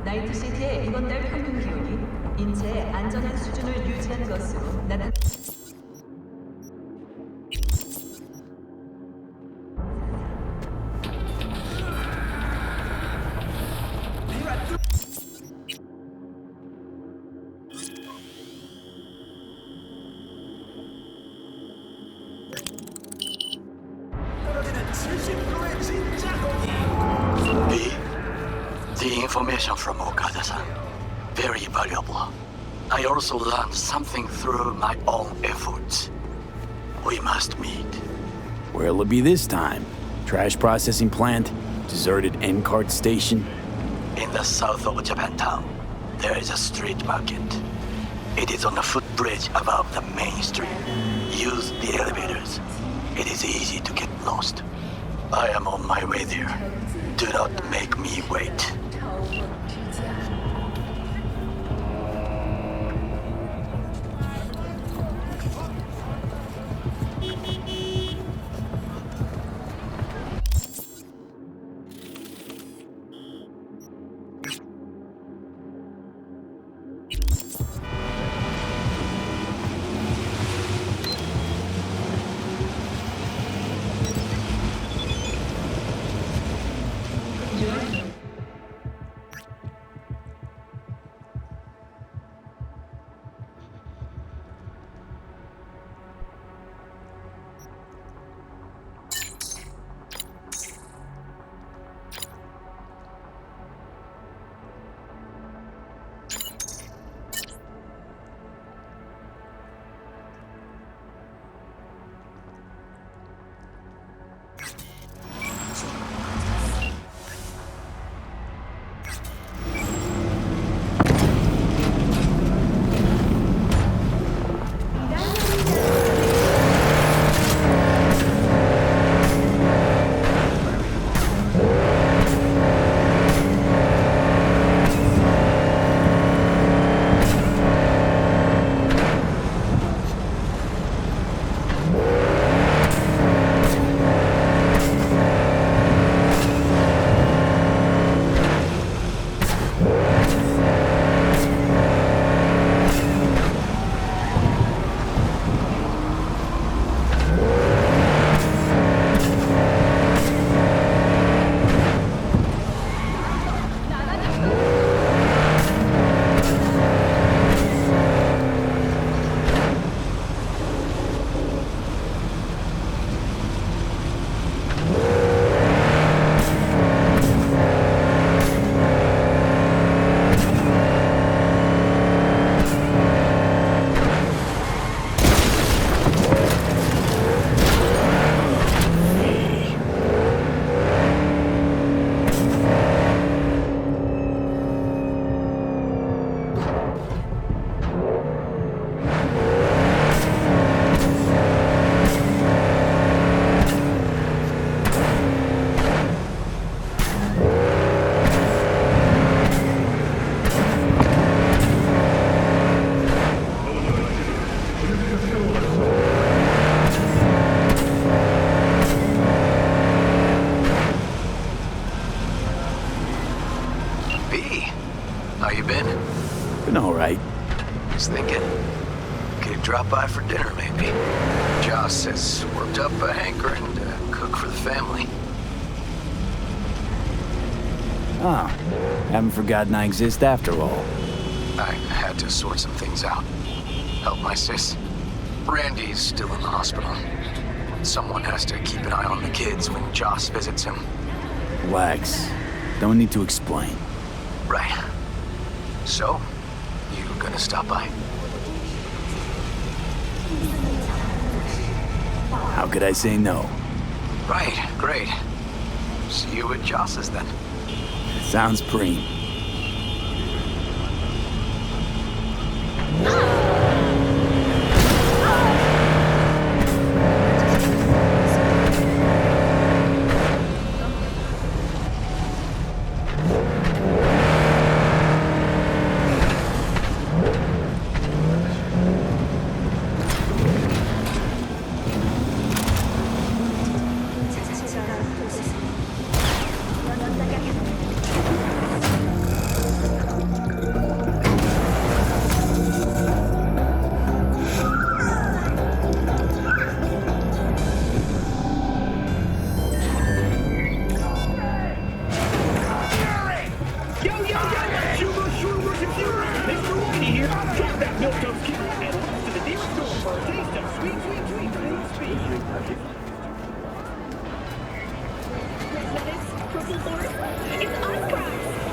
나이트시티의 이번 달 평균 기온이 인체의 안전한 수준을 유지한 것으로 나타났습니다. The information from Okada-san, very valuable. I also learned something through my own efforts. We must meet. Where'll it be this time? Trash processing plant? Deserted N-cart station? In the south of Japantown, there is a street market. It is on the footbridge above the main street. Use the elevators. It is easy to get lost. I am on my way there. Do not make me wait. Been all right. Just thinking, could drop by for dinner maybe. Joss has worked up a hankering to cook for the family. Ah, haven't forgotten I exist after all. I had to sort some things out. Help my sis. Randy's still in the hospital. Someone has to keep an eye on the kids when Joss visits him. Relax. Don't need to explain. Right. So, you gonna stop by? How could I say no? Right, great. See you at Joss's then. Sounds preem.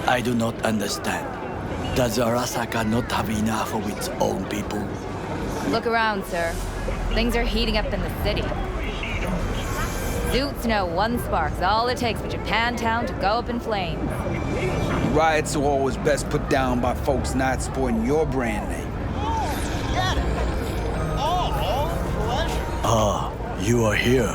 I do not understand. Does Arasaka not have enough of its own people? Look around, sir. Things are heating up in the city. Suits know one spark's all it takes for Japantown to go up in flames. Riots are always best put down by folks not supporting your brand name. Ah, you are here.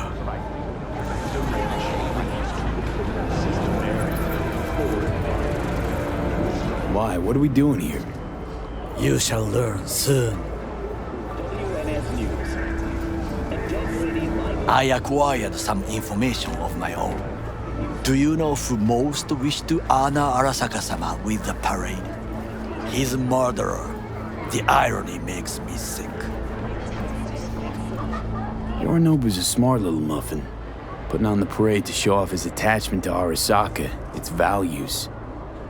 Why? What are we doing here? You shall learn soon. I acquired some information of my own. Do you know who most wished to honor Arasaka-sama with the parade? His murderer. The irony makes me sick. Yorinobu's a smart little muffin, putting on the parade to show off his attachment to Arasaka, its values,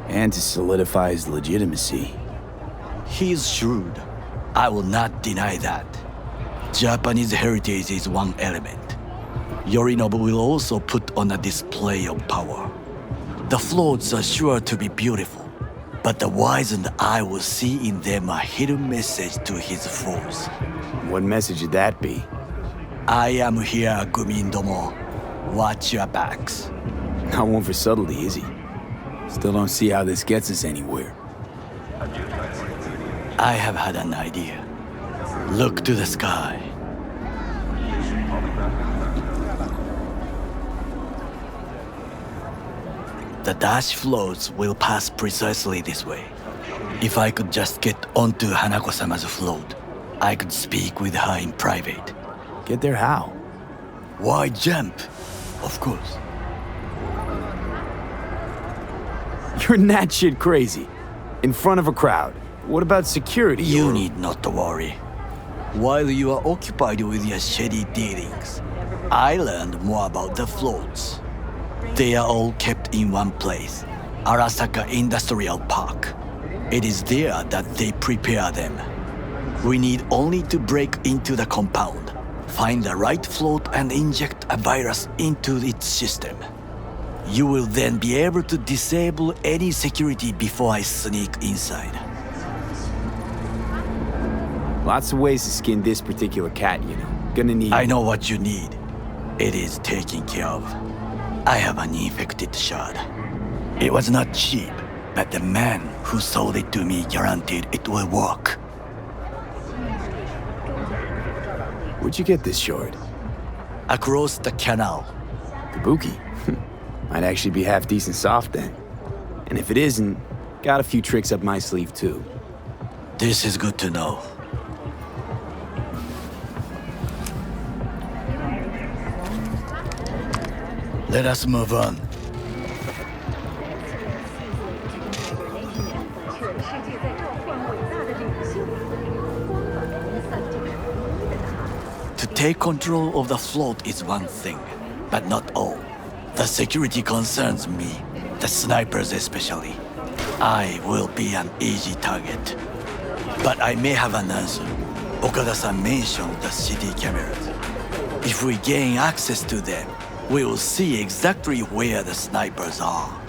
and to solidify his legitimacy. He's shrewd. I will not deny that. Japanese heritage is one element. Yorinobu will also put on a display of power. The floats are sure to be beautiful, but the wizened eye will see in them a hidden message to his foes. What message would that be? I am here, Gumindomo. Watch your backs. Not one for subtlety, is he? Still don't see how this gets us anywhere. I have had an idea. Look to the sky. The dash floats will pass precisely this way. If I could just get onto Hanako-sama's float, I could speak with her in private. Get there how? Why jump? Of course. You're that shit crazy. In front of a crowd. What about security? You or- need not to worry. While you are occupied with your shady dealings, I learned more about the floats. They are all kept in one place, Arasaka Industrial Park. It is there that they prepare them. We need only to break into the compound, find the right float and inject a virus into its system. You will then be able to disable any security before I sneak inside. Lots of ways to skin this particular cat, you know. Gonna need... I know what you need. It is taken care of. I have an infected shard. It was not cheap, but the man who sold it to me guaranteed it will work. Where'd you get this shard? Across the canal. Kabuki. Might actually be half decent soft then. And if it isn't, got a few tricks up my sleeve too. This is good to know. Let us move on. To take control of the float is one thing, but not all. The security concerns me, the snipers especially. I will be an easy target. But I may have an answer. Okada-san mentioned the city cameras. If we gain access to them, we will see exactly where the snipers are.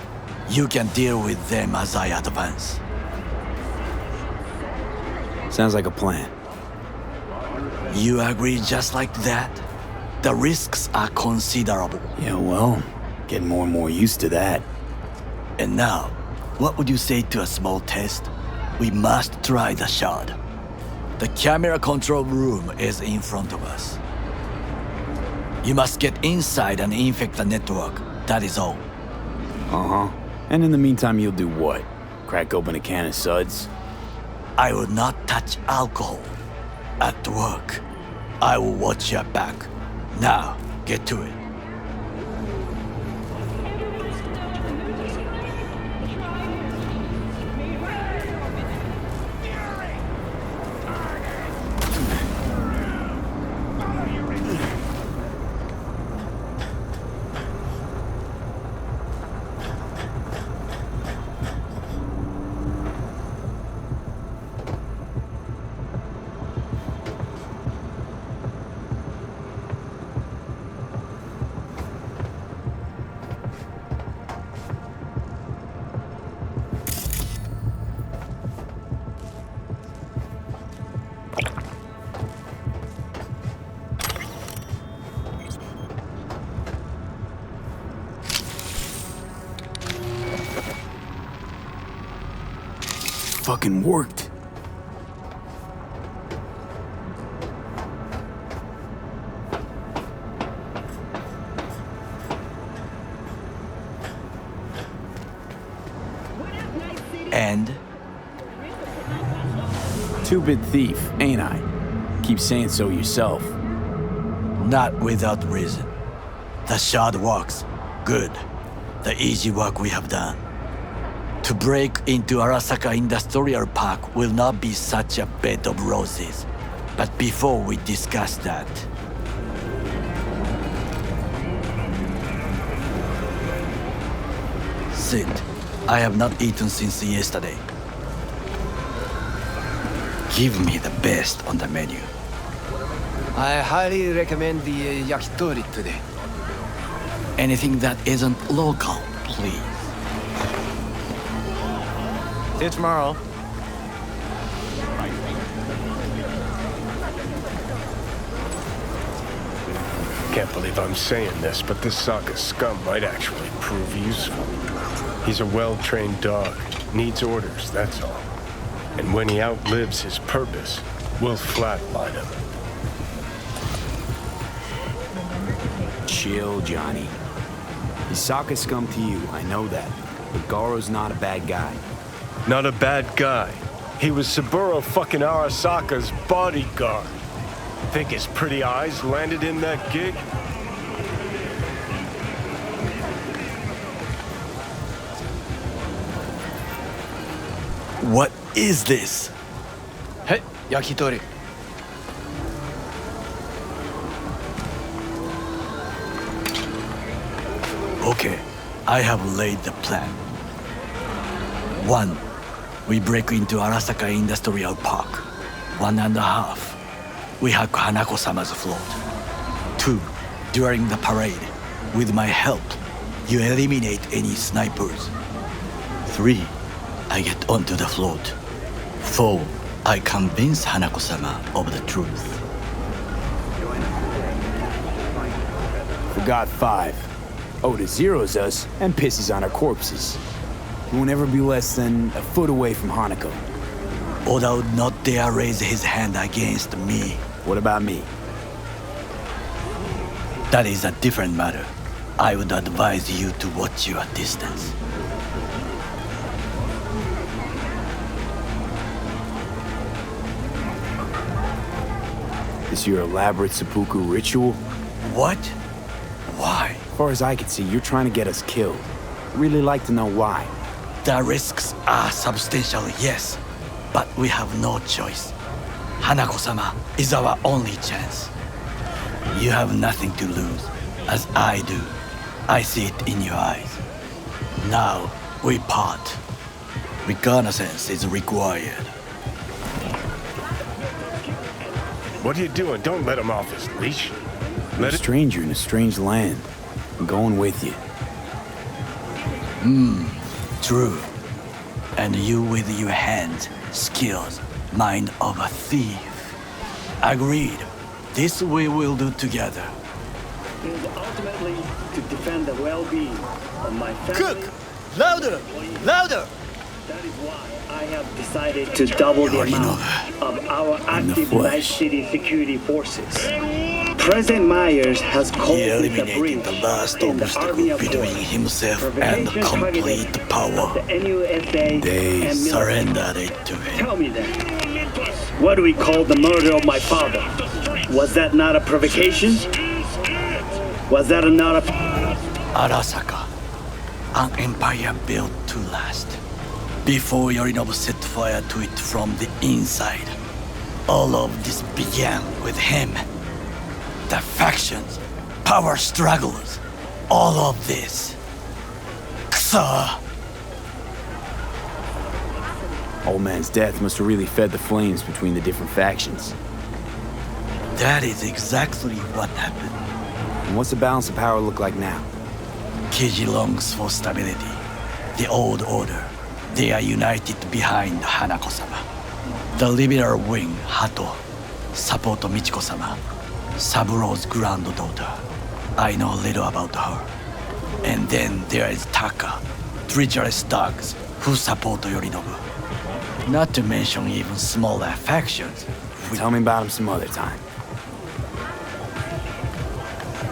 You can deal with them as I advance. Sounds like a plan. You agree just like that? The risks are considerable. Yeah, well, getting more and more used to that. And now, what would you say to a small test? We must try the shard. The camera control room is in front of us. You must get inside and infect the network. That is all. Uh-huh. And in the meantime, you'll do what? Crack open a can of suds? I will not touch alcohol. At work, I will watch your back. Now, get to it. fucking worked. And Two-bit thief, ain't I? Keep saying so yourself. not without reason. The shard works. Good. The easy work we have done. To break into Arasaka Industrial Park will not be such a bed of roses. But before we discuss that, sit. I have not eaten since yesterday. Give me the best on the menu. I highly recommend the yakitori today. Anything that isn't local, please. See you tomorrow. Can't believe I'm saying this, but this Sokka scum might actually prove useful. He's a well-trained dog. Needs orders, that's all. And when he outlives his purpose, we'll flatline him. Chill, Johnny. He's Sokka scum to you, I know that. But Garo's not a bad guy. Not a bad guy. He was Saburo fucking Arasaka's bodyguard. Think his pretty eyes landed in that gig? What is this? Hey, yakitori. Okay, I have laid the plan. 1. We break into Arasaka Industrial Park. 1.5. We hack Hanako-sama's float. 2. During the parade, with my help, you eliminate any snipers. 3. I get onto the float. 4. I convince Hanako-sama of the truth. Forgot 5. Oda zeros us and pisses on our corpses. He won't ever be less than a foot away from Hanako. Oda would not dare raise his hand against me. What about me? That is a different matter. I would advise you to watch your distance. This your elaborate seppuku ritual? What? Why? As far as I can see, you're trying to get us killed. Really like to know why. The risks are substantial, yes, but we have no choice. Hanako-sama is our only chance. You have nothing to lose, as I do. I see it in your eyes. Now, we part. Reconnaissance is required. What are you doing? Don't let him off his leash. You're a stranger in a strange land. I'm going with you. True. And you with your hands, skills, mind of a thief. Agreed. This we will do together. It is ultimately to defend the well-being of my family. Cook! Louder! Louder! That is why I have decided to double the amount of our active Night flesh. City security forces. President Myers has called He it a eliminated breach the last in the Army obstacle of between War. himself and Provocation complete targeted power. at the NUSA They and military. Surrendered it to him. Tell me then, what do we call the murder of my father? Was that not a provocation? Was that not a... Arasaka, an empire built to last. Before Yorinobu set fire to it from the inside, all of this began with him. The factions, power struggles, all of this. Kusa! Old man's death must have really fed the flames between the different factions. That is exactly what happened. And what's the balance of power look like now? Kiji longs for stability. The old order. They are united behind Hanako-sama. The liberal wing, Hato, support Michiko-sama, Saburo's granddaughter. I know little about her. And then there is Taka, treacherous dogs who support Yorinobu. Not to mention even smaller factions. Tell me about him some other time.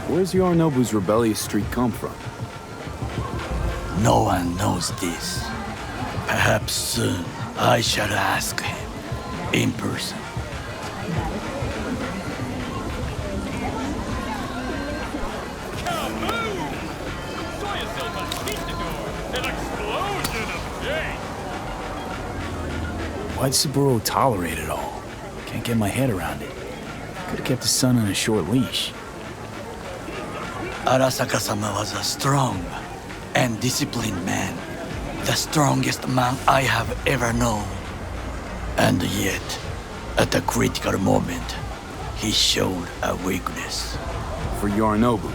Where's Yorinobu's rebellious streak come from? No one knows this. Perhaps soon I shall ask him in person. Why'd Saburo tolerate it all? Can't get my head around it. Could have kept his son on a short leash. Arasaka-sama was a strong and disciplined man. The strongest man I have ever known. And yet, at the critical moment, he showed a weakness. For Yorinobu.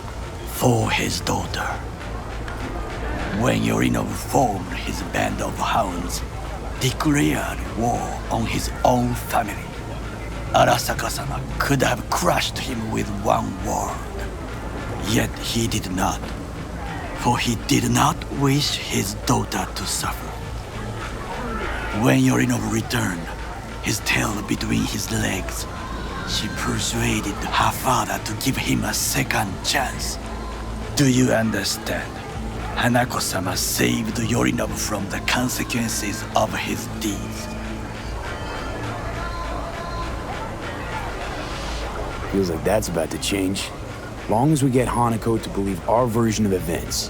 For his daughter. When Yorinobu formed his band of hounds, declared war on his own family, Arasaka-sama could have crushed him with one word. Yet he did not, for he did not wish his daughter to suffer. When Yorinobu returned, his tail between his legs, she persuaded her father to give him a second chance. Do you understand? Hanako-sama saved Yorinobu from the consequences of his deeds. Feels like that's about to change. Long as we get Hanako to believe our version of events.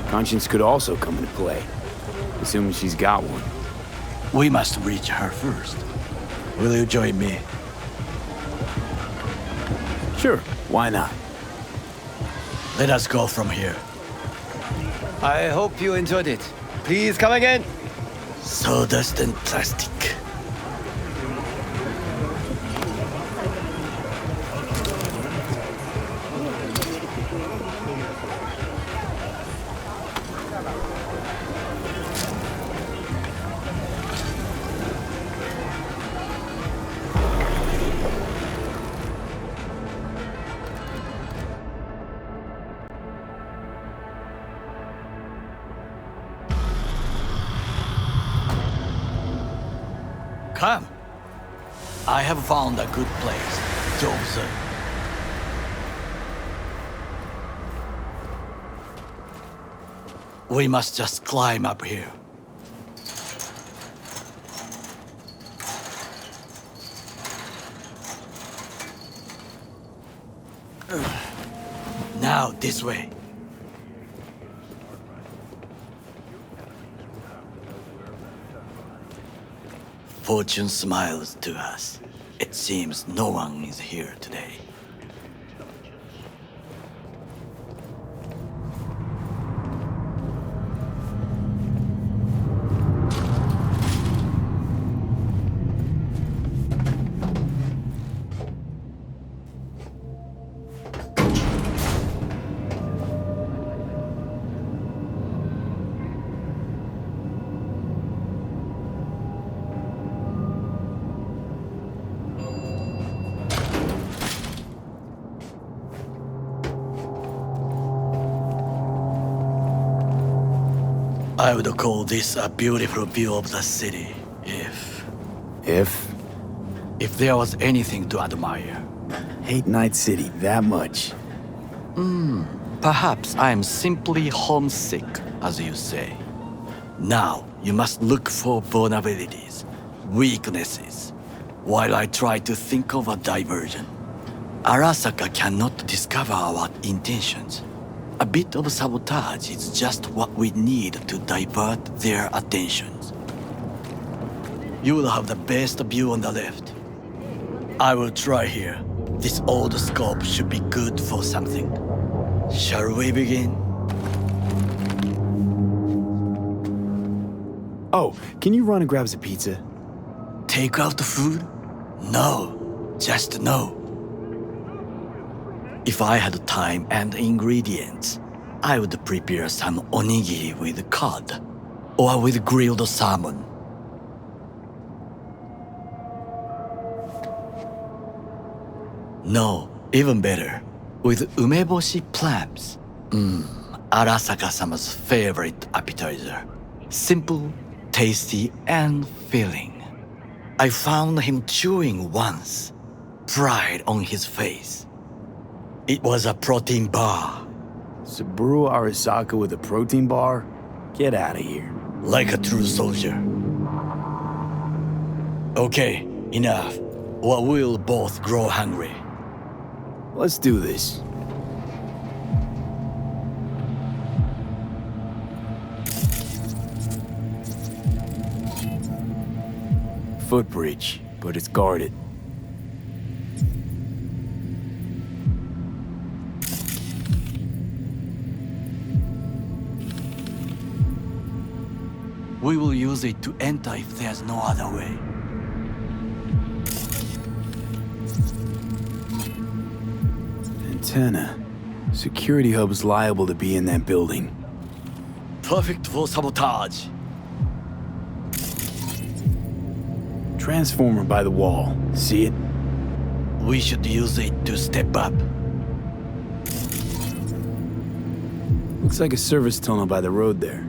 Conscience could also come into play, assuming she's got one. We must reach her first. Will you join me? Sure, why not? Let us go from here. I hope you enjoyed it. Please come again. Sawdust and plastic. Come. I have found a good place to observe. We must just climb up here. Now, this way. Fortune smiles to us. It seems no one is here today. I would call this a beautiful view of the city, if there was anything to admire. Hate Night City that much. Perhaps I am simply homesick, as you say. Now, you must look for vulnerabilities, weaknesses, while I try to think of a diversion. Arasaka cannot discover our intentions. A bit of sabotage is just what we need to divert their attentions. You will have the best view on the left. I will try here. This old scope should be good for something. Shall we begin? Oh, can you run and grab us a pizza? Take out food? No, just no. If I had time and ingredients, I would prepare some onigiri with cod or with grilled salmon. No, even better, with umeboshi clams. Arasaka-sama's favorite appetizer. Simple, tasty and filling. I found him chewing once, pride on his face. It was a protein bar, Saburo Arasaka with a protein bar? Get out of here. like a true soldier. Okay, enough, or we'll both grow hungry. Let's do this. Footbridge, but it's guarded. We will use it to enter if there's no other way. Antenna. Security hub's liable to be in that building. Perfect for sabotage. Transformer by the wall. See it? We should use it to step up. Looks like a service tunnel by the road there.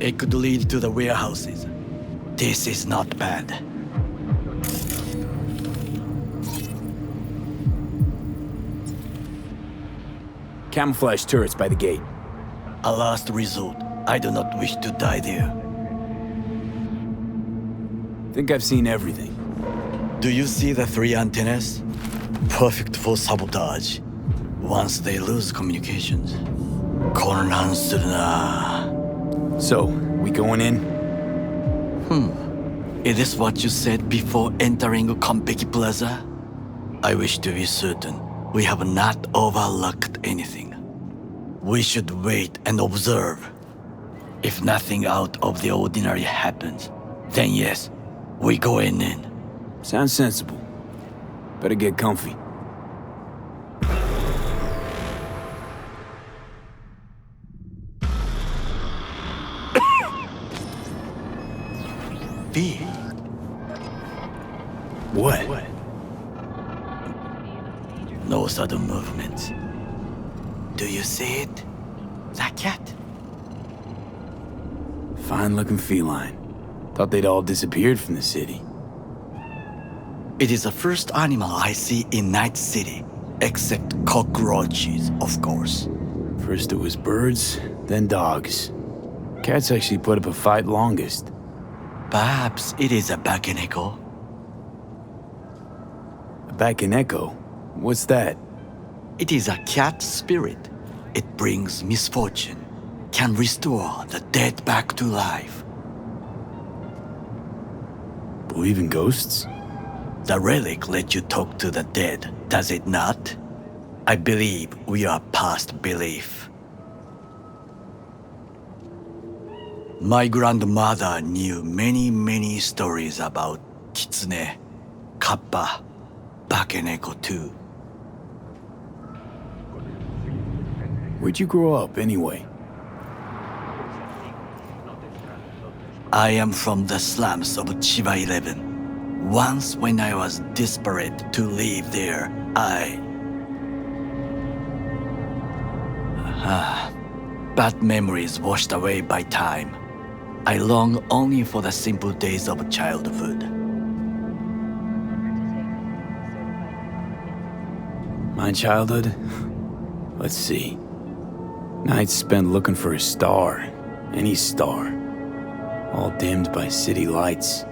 It could lead to the warehouses. This is not bad. Camouflage turrets by the gate. A last resort. I do not wish to die there. Think I've seen everything. Do you see the 3 antennas? Perfect for sabotage. Once they lose communications.混乱するな. So, we going in? Is this what you said before entering Konpeki Plaza? I wish to be certain we have not overlooked anything. We should wait and observe. If nothing out of the ordinary happens, then yes, we go in. Sounds sensible. Better get comfy. B. What? No sudden movements. Do you see it? That cat? Fine-looking feline. Thought they'd all disappeared from the city. It is the first animal I see in Night City, except cockroaches, of course. First it was birds, then dogs. Cats actually put up a fight longest. Perhaps it is a bakeneko. A Bakaneko? What's that? It is a cat spirit. It brings misfortune, can restore the dead back to life. Believe in ghosts? The relic lets you talk to the dead, does it not? I believe we are past belief. My grandmother knew many stories about kitsune, kappa, bakeneko too. Where'd you grow up, anyway? I am from the slums of Chiba 11. Once when I was desperate to live there, bad memories washed away by time. I long only for the simple days of childhood. My childhood? Let's see. Nights spent looking for a star. Any star. All dimmed by city lights.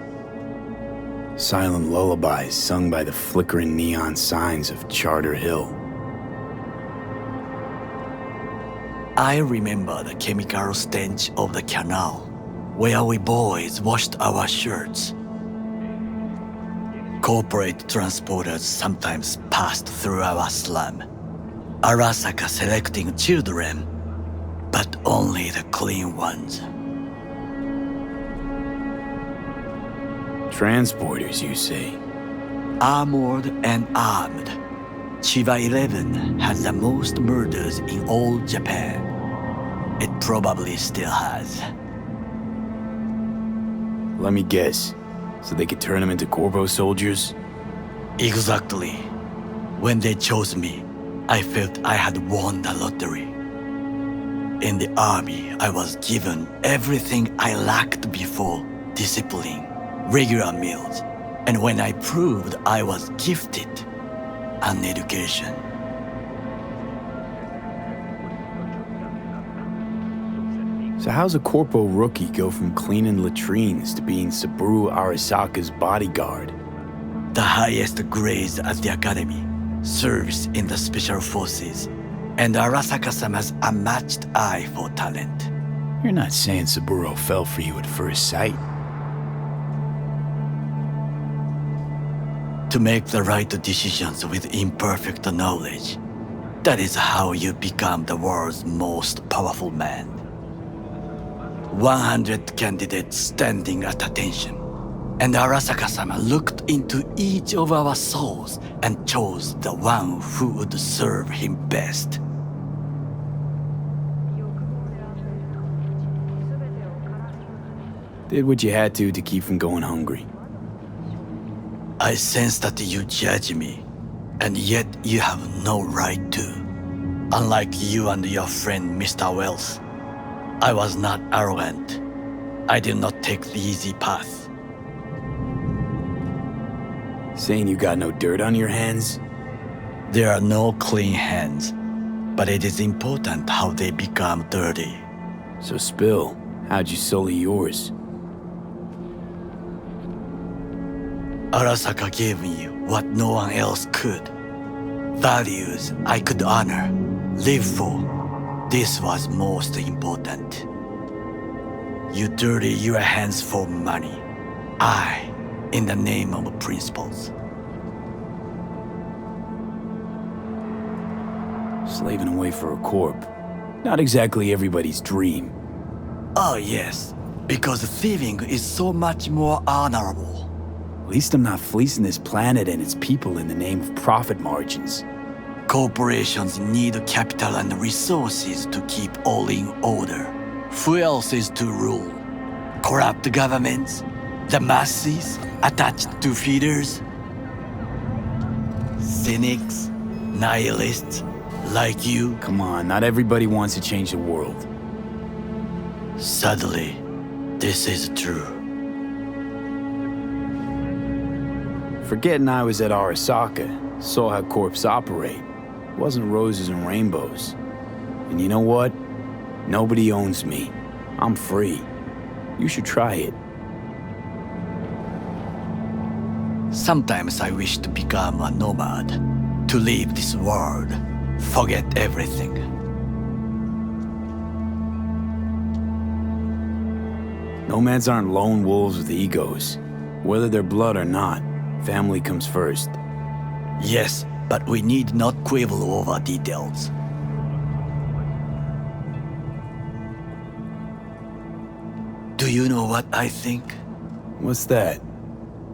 Silent lullabies sung by the flickering neon signs of Charter Hill. I remember the chemical stench of the canal, where we boys washed our shirts. Corporate transporters sometimes passed through our slum. Arasaka selecting children, but only the clean ones. Transporters, you say? Armored and armed. Chiba 11 has the most murders in all Japan. It probably still has. Let me guess. So they could turn them into Corpo soldiers? Exactly. When they chose me, I felt I had won the lottery. In the army, I was given everything I lacked before: discipline, regular meals, and when I proved I was gifted, an education. So how's a corpo rookie go from cleaning latrines to being Saburo Arasaka's bodyguard? The highest grades at the academy, serves in the special forces, and Arasaka-sama's unmatched eye for talent. You're not saying Saburo fell for you at first sight. To make the right decisions with imperfect knowledge, that is how you become the world's most powerful man. 100 candidates standing at attention, and Arasaka-sama looked into each of our souls and chose the one who would serve him best. Did what you had to keep from going hungry. I sense that you judge me, and yet you have no right to. Unlike you and your friend Mr. Wells, I was not arrogant. I did not take the easy path. Saying you got no dirt on your hands? There are no clean hands, but it is important how they become dirty. So spill, how'd you sully yours? Arasaka gave me what no one else could. Values I could honor, live for. This was most important. You dirty your hands for money. I, in the name of principles. Slaving away for a corp. Not exactly everybody's dream. Oh yes, because thieving is so much more honorable. At least I'm not fleecing this planet and its people in the name of profit margins. Corporations need capital and resources to keep all in order. Who else is to rule? Corrupt governments? The masses attached to feeders? Cynics? Nihilists? Like you? Come on, not everybody wants to change the world. Sadly, this is true. Forgetting I was at Arasaka, saw how corps operate. It wasn't roses and rainbows. And you know what? Nobody owns me. I'm free. You should try it. Sometimes I wish to become a nomad, to leave this world, forget everything. Nomads aren't lone wolves with egos. Whether they're blood or not, family comes first. Yes, but we need not quibble over details. Do you know what I think? What's that?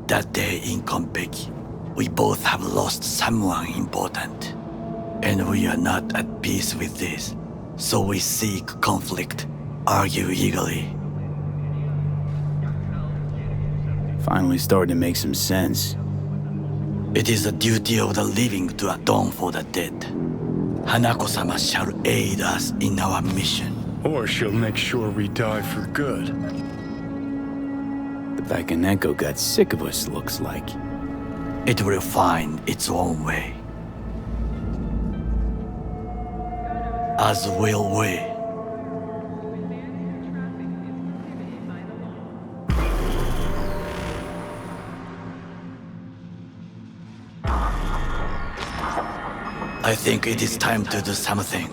That day in Konpeki, we both have lost someone important. And we are not at peace with this. So we seek conflict, argue eagerly. Finally starting to make some sense. It is the duty of the living to atone for the dead. Hanako-sama shall aid us in our mission. Or she'll make sure we die for good. The Bakaneko got sick of us, looks like. It will find its own way. As will we. I think it is time to do something.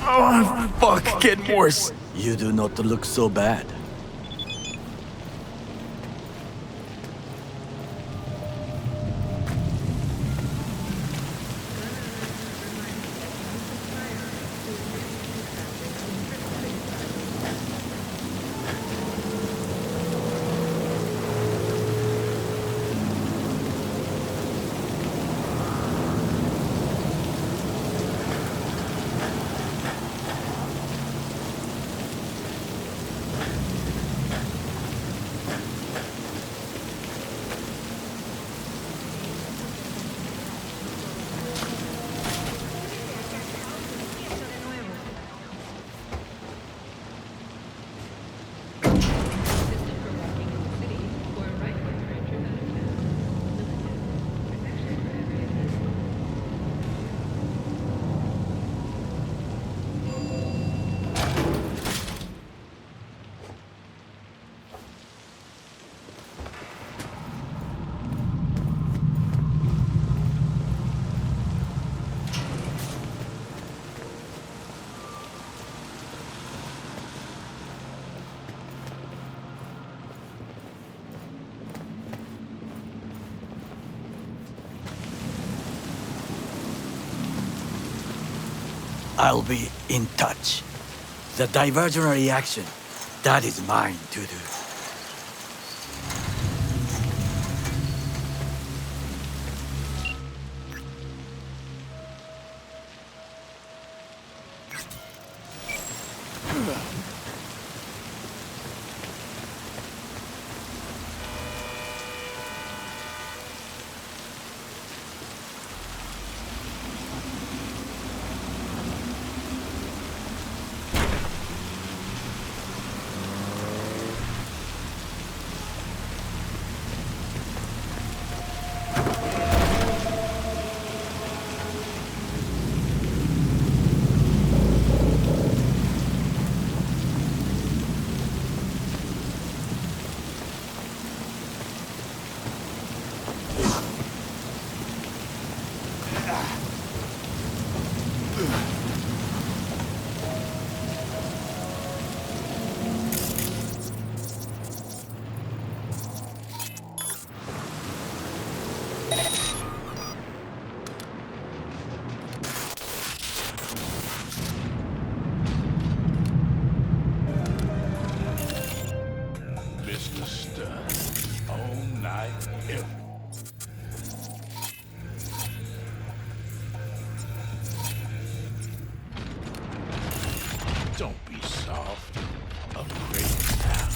Oh, fuck, getting worse. You do not look so bad. I'll be in touch. The diversionary action, that is mine to do. Mr. Stern, all night every. Don't be soft. Upgrade now.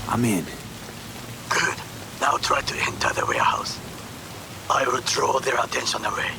I'm in. Good. Now try to enter the warehouse. I will draw their attention away.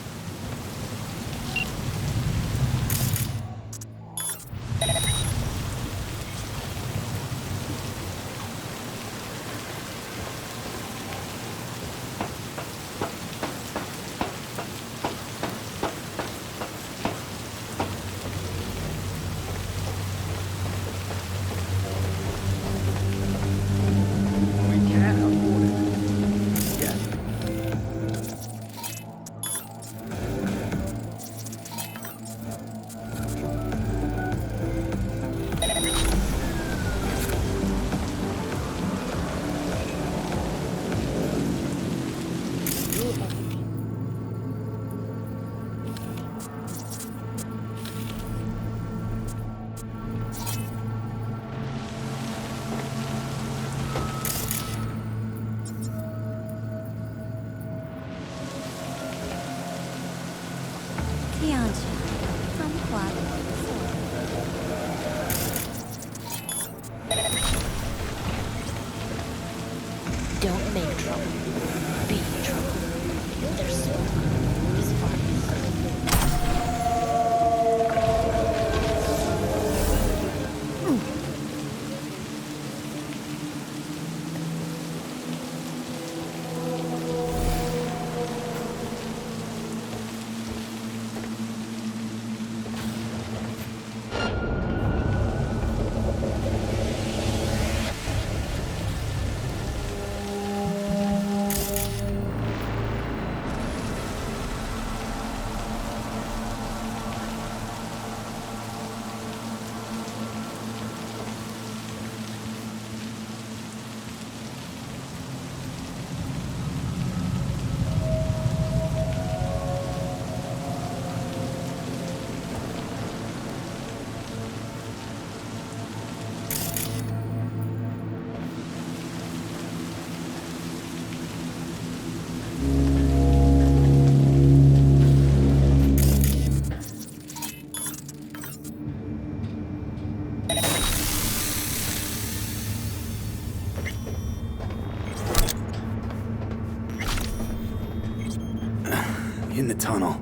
Tianjin, kumquat. Don't make trouble. Be trouble. Their smoke is fire. In the tunnel.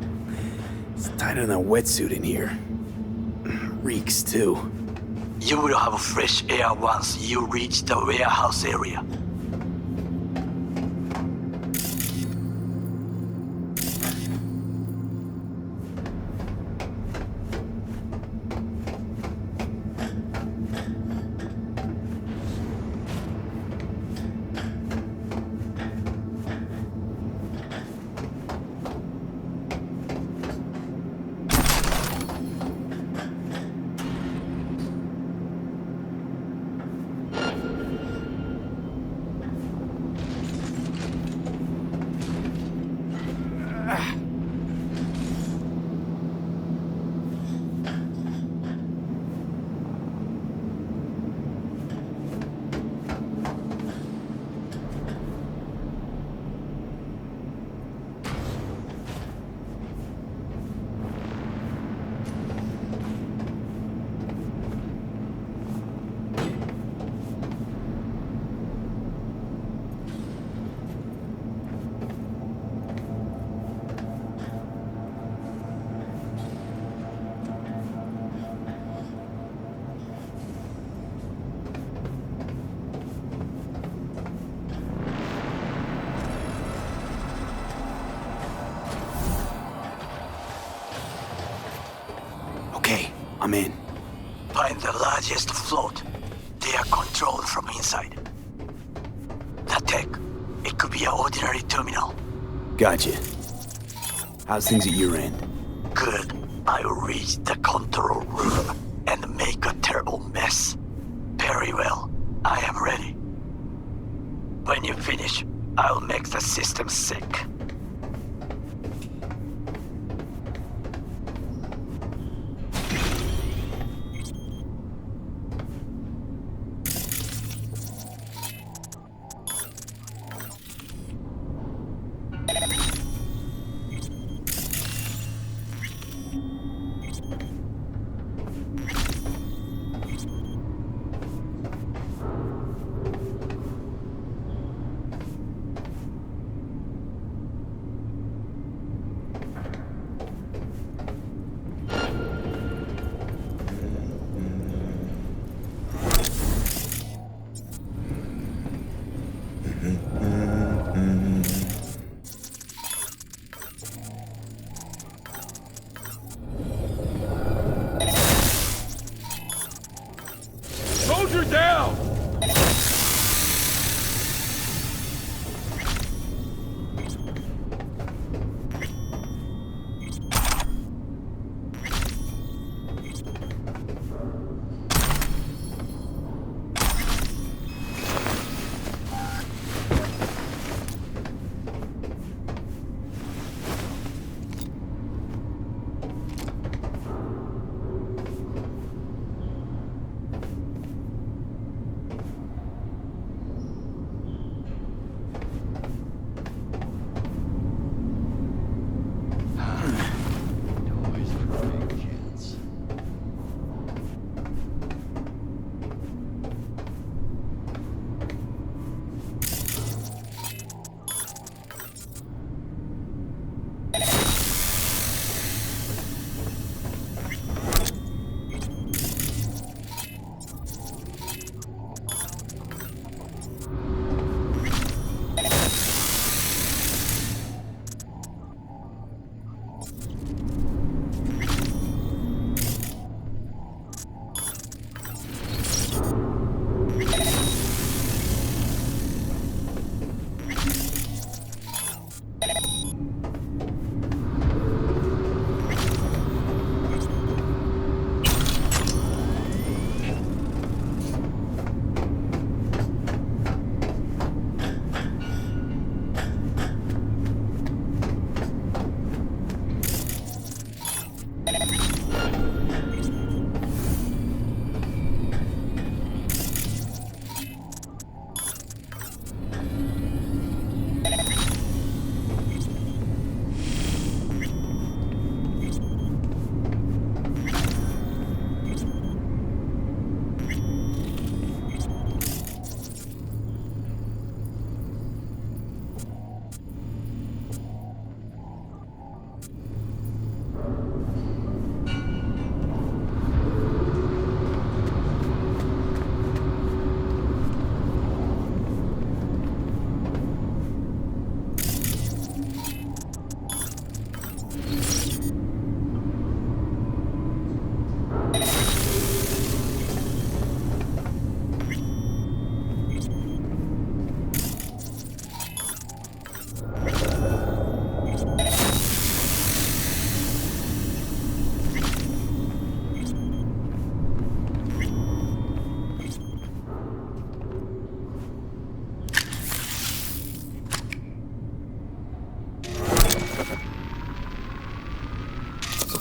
It's tighter than a wetsuit in here. Reeks, too. You will have fresh air once you reach the warehouse area. Okay, I'm in. Find the largest float. They are controlled from inside. The tech. It could be an ordinary terminal. Gotcha. How's things at your end? Good. I'll reach the control room and make a terrible mess. Very well. I am ready. When you finish, I'll make the system sick.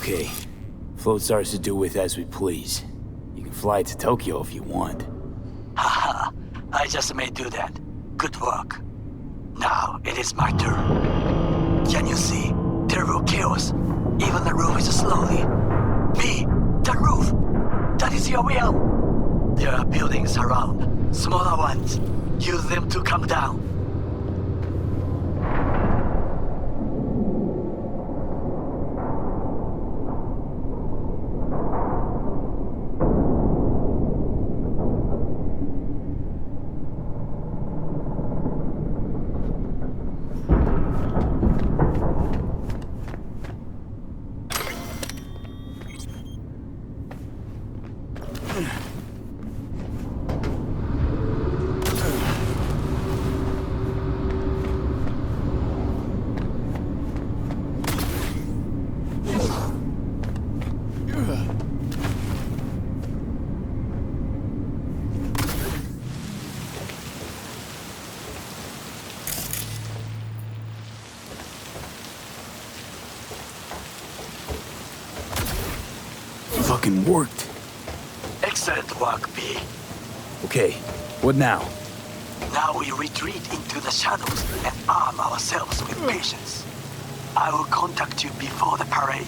Okay. Float starts to do with as we please. You can fly to Tokyo if you want. Haha, I just may do that. Good work. Now it is my turn. Can you see? Terrible chaos. Even the roof is slowly. B, the roof! That is your will! There are buildings around, smaller ones. Use them to come down. Fucking worked. Excellent work, B. Okay, what now? Now we retreat into the shadows and arm ourselves with patience. I will contact you before the parade.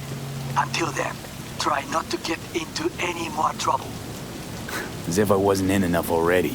Until then, try not to get into any more trouble. As if I wasn't in enough already.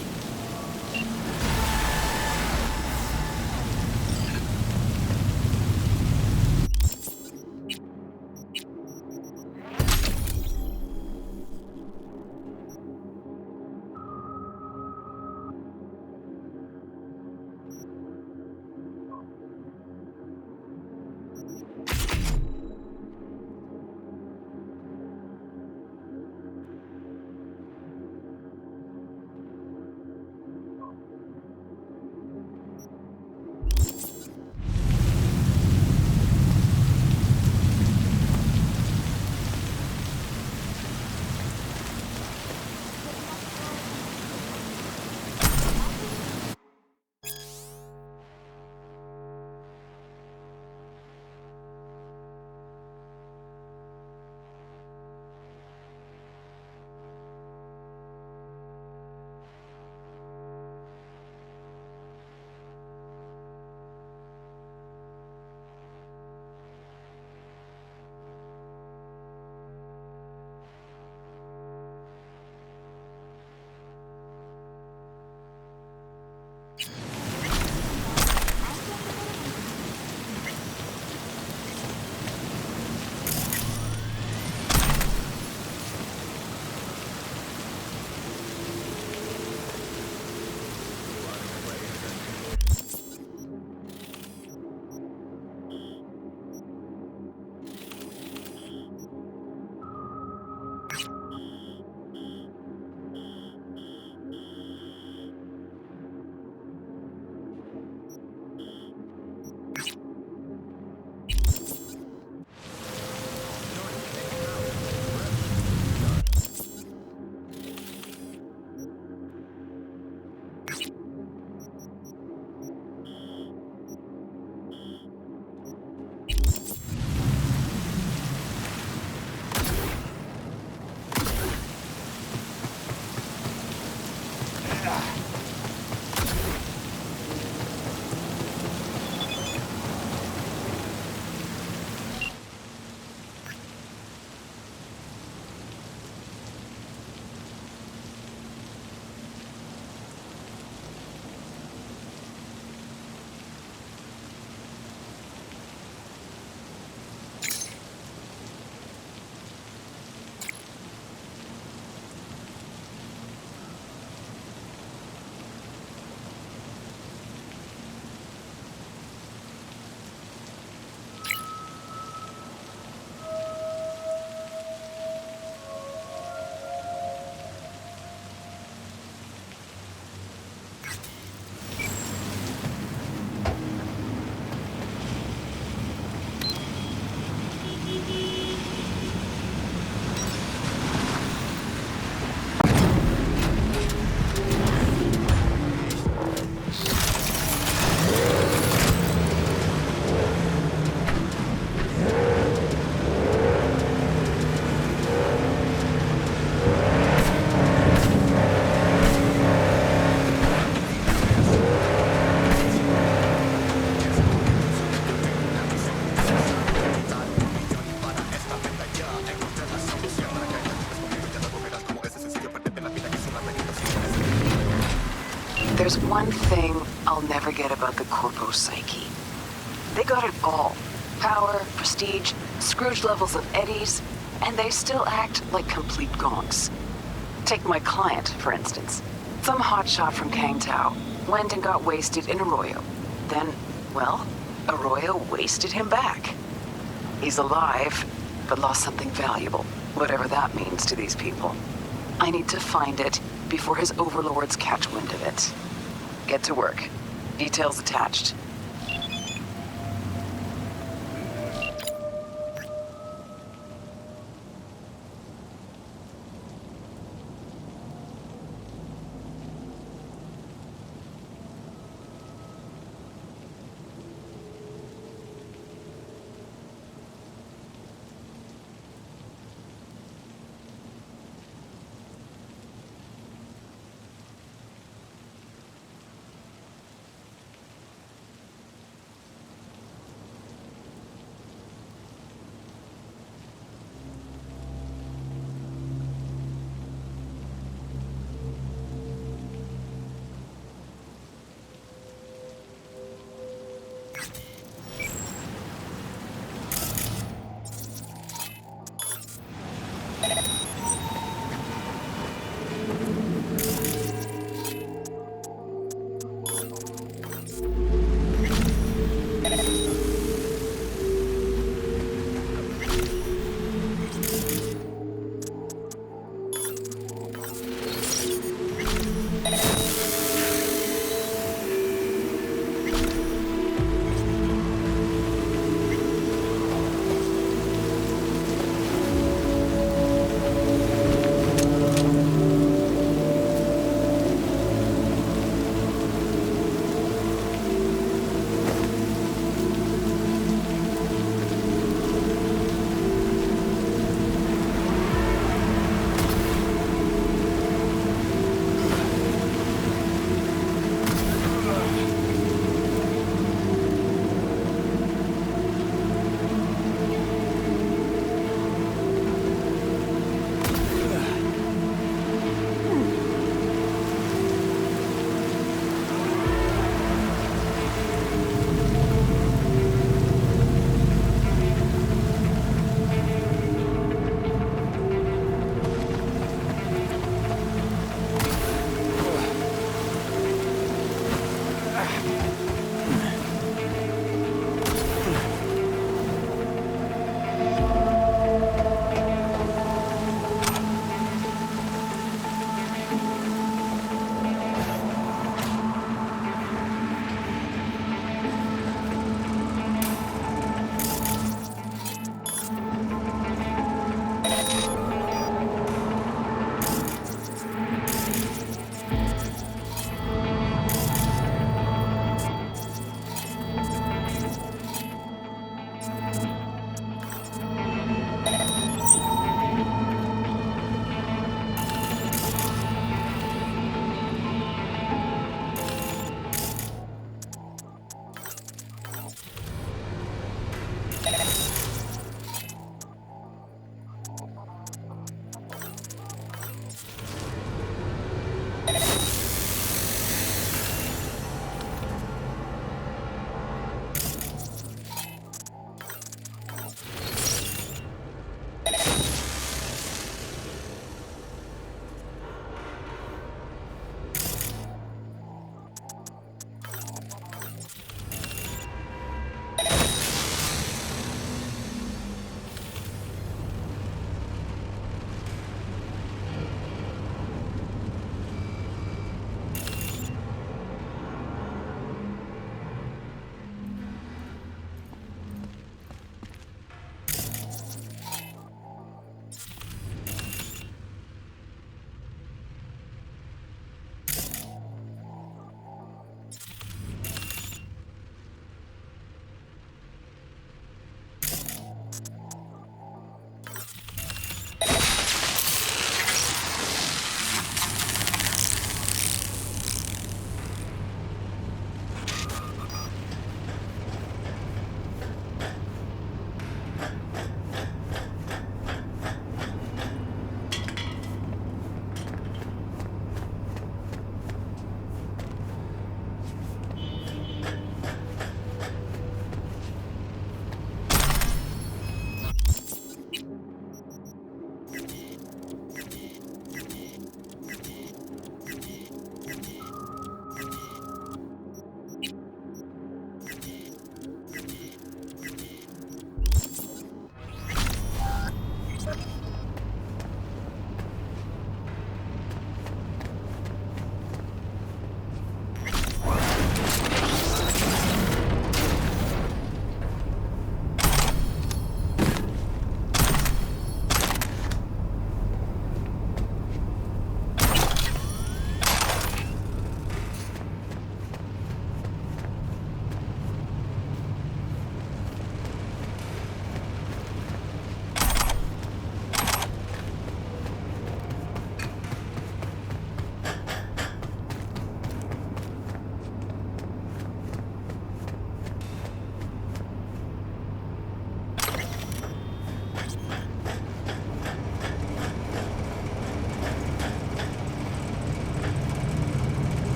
There's one thing I'll never get about the corpo psyche. They got it all. Power, prestige, Scrooge levels of eddies, and they still act like complete gonks. Take my client, for instance. Some hotshot from Kang Tao went and got wasted in Arroyo. Then, well, Arroyo wasted him back. He's alive, but lost something valuable, whatever that means to these people. I need to find it before his overlords catch wind of it. Get to work. Details attached.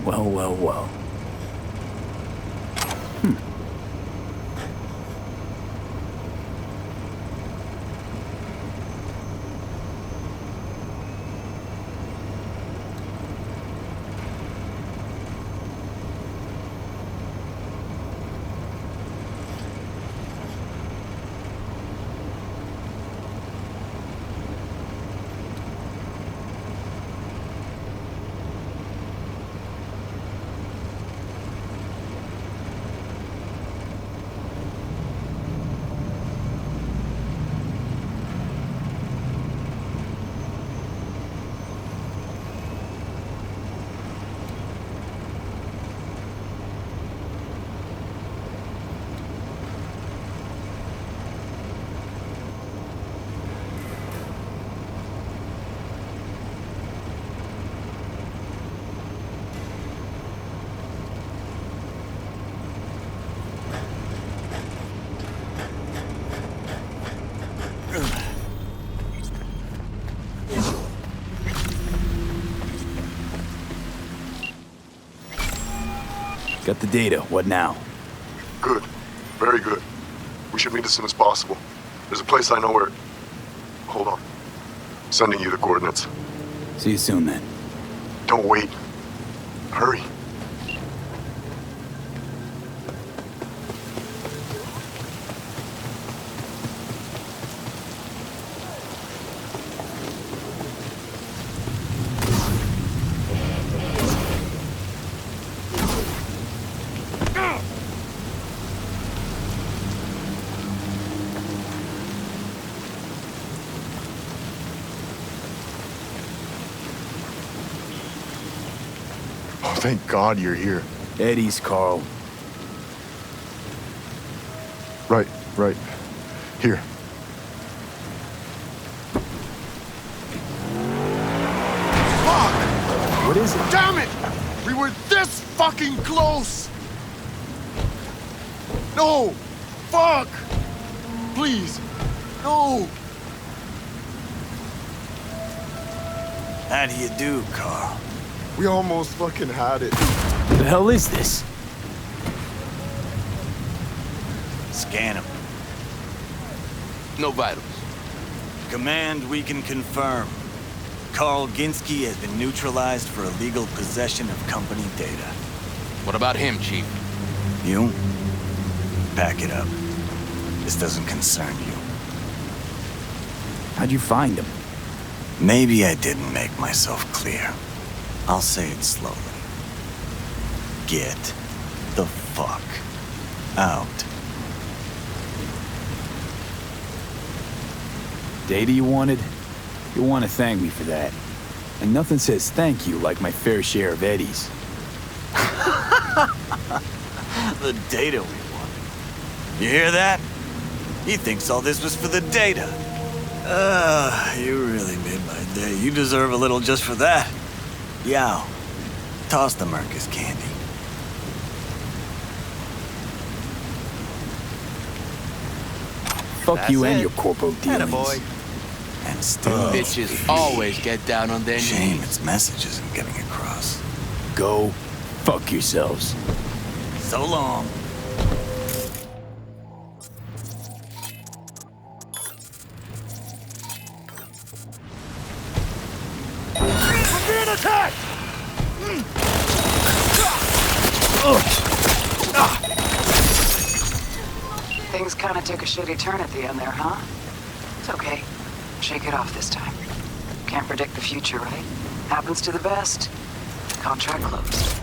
Well, well, well. Got the data. What now? Good. Very good. We should meet as soon as possible. There's a place I know where... Hold on. Sending you the coordinates. See you soon, then. Don't wait. Hurry. Thank God you're here. Eddie's, Carl. Right. Here. Fuck! What is it? Damn it! We were this fucking close! No! Fuck! Please! No! How do you do, Carl? We almost fucking had it. What the hell is this? Scan him. No vitals. Command, we can confirm. Carl Ginsky has been neutralized for illegal possession of company data. What about him, Chief? You? Back it up. This doesn't concern you. How'd you find him? Maybe I didn't make myself clear. I'll say it slowly. Get the fuck out. Data you wanted? You'll want to thank me for that. And nothing says thank you like my fair share of eddies. The data we wanted. You hear that? He thinks all this was for the data. You really made my day. You deserve a little just for that. Yao, toss the Mercus candy. Fuck That's you and it. your corpo dealings. Attaboy. And still, Bitches always get down on their shame knees. its message isn't getting across. Go fuck yourselves. So long. We're being attacked! Things kind of took a shitty turn at the end there, huh? It's okay. Shake it off this time. Can't predict the future, right? Happens to the best. Contract closed.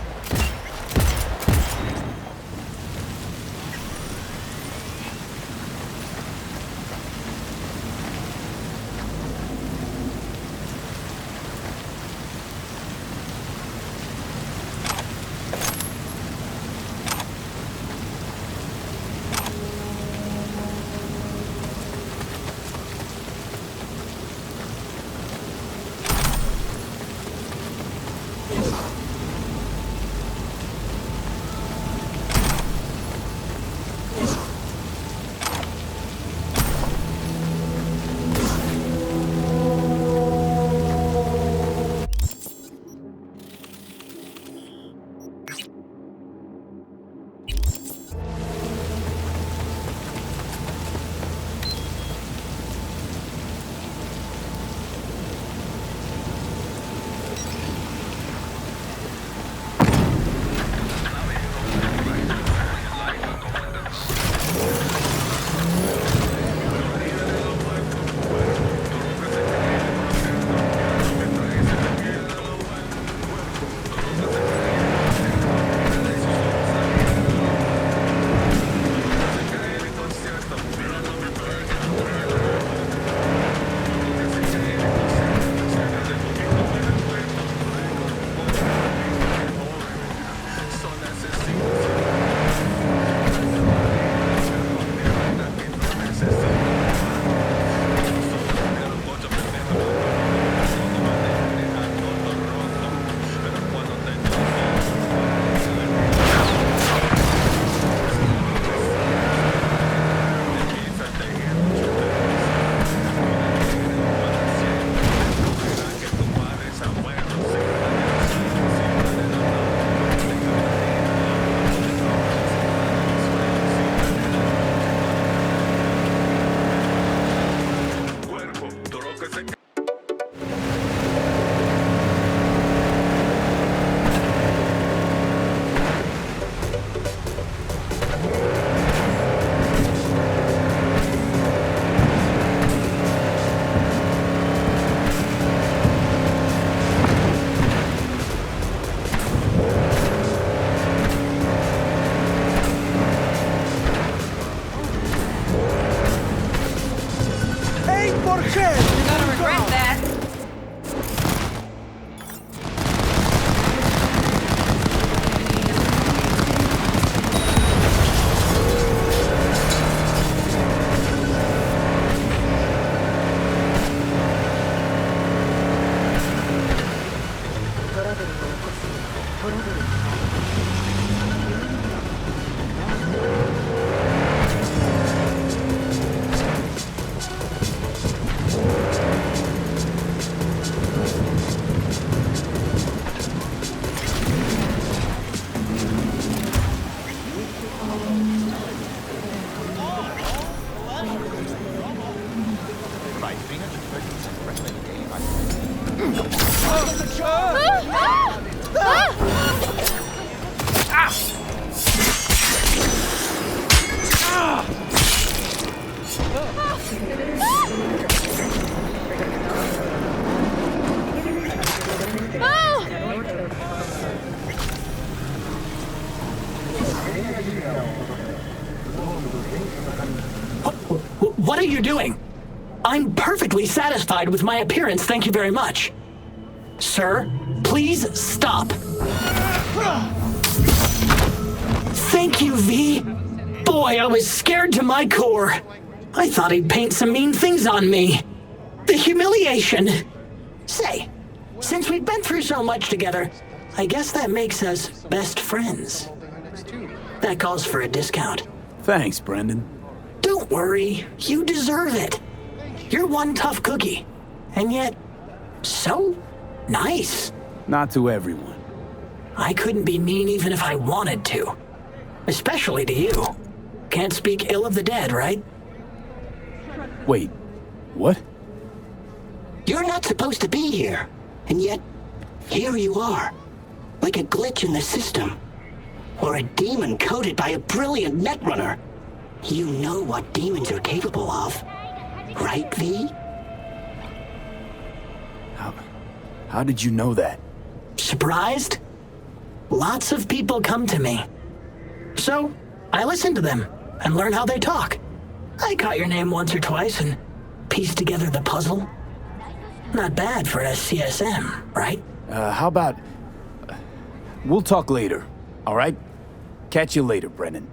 head! You're gonna regret that. What are you doing? I'm perfectly satisfied with my appearance, thank you very much. Sir, please stop. Thank you, V. Boy, I was scared to my core. I thought he'd paint some mean things on me. The humiliation. Say, since we've been through so much together, I guess that makes us best friends. That calls for a discount. Thanks, Brendan. Don't worry, you deserve it. You're one tough cookie, and yet so nice. Not to everyone. I couldn't be mean even if I wanted to. Especially to you. Can't speak ill of the dead, right? Wait, what? You're not supposed to be here, and yet here you are. Like a glitch in the system. Or a demon coded by a brilliant netrunner. You know what demons are capable of, right, V? How did you know that? Surprised? Lots of people come to me. So, I listen to them and learn how they talk. I caught your name once or twice and pieced together the puzzle. Not bad for a CSM, right? How about... we'll talk later, all right? Catch you later, Brennan.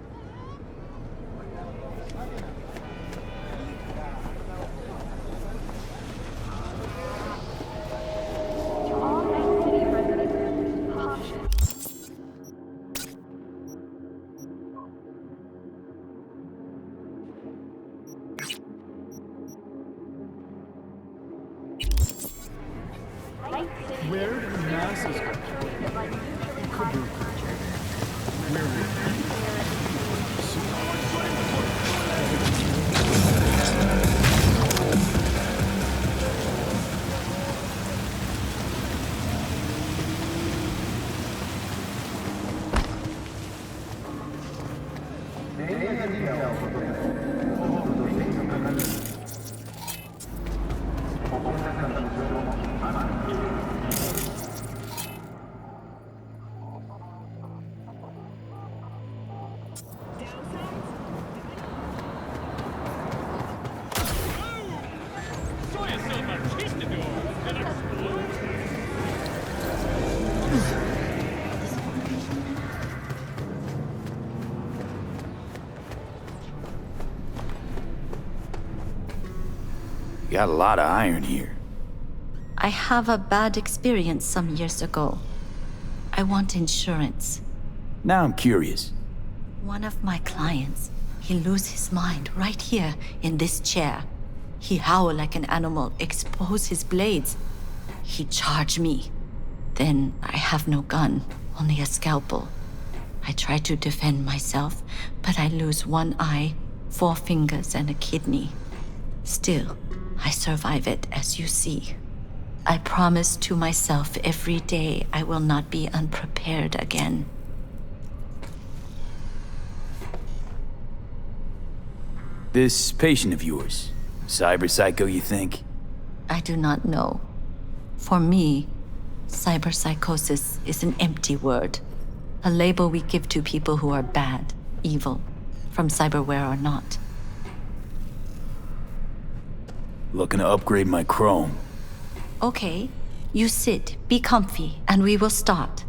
Where did the masses go? Got a lot of iron here. I have a bad experience some years ago. I want insurance. Now I'm curious. One of my clients, he lose his mind right here in this chair. He howl like an animal, expose his blades. He charge me. Then I have no gun, only a scalpel. I try to defend myself, but I lose one eye, 4 fingers, and a kidney. Still, I survive it, as you see. I promise to myself every day I will not be unprepared again. This patient of yours, cyberpsycho, you think? I do not know. For me, cyberpsychosis is an empty word. A label we give to people who are bad, evil, from cyberware or not. Looking to upgrade my chrome. Okay, you sit, be comfy, and we will start.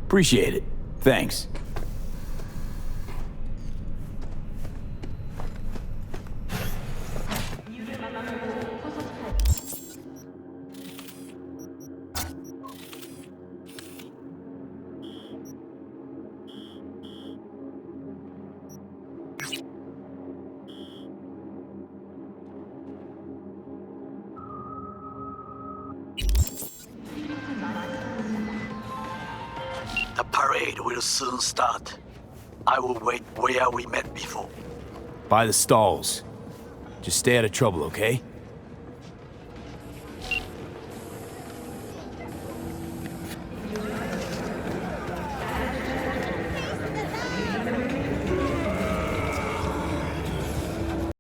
Appreciate it. Thanks. The parade will soon start. I will wait where we met before. By the stalls. Just stay out of trouble, okay?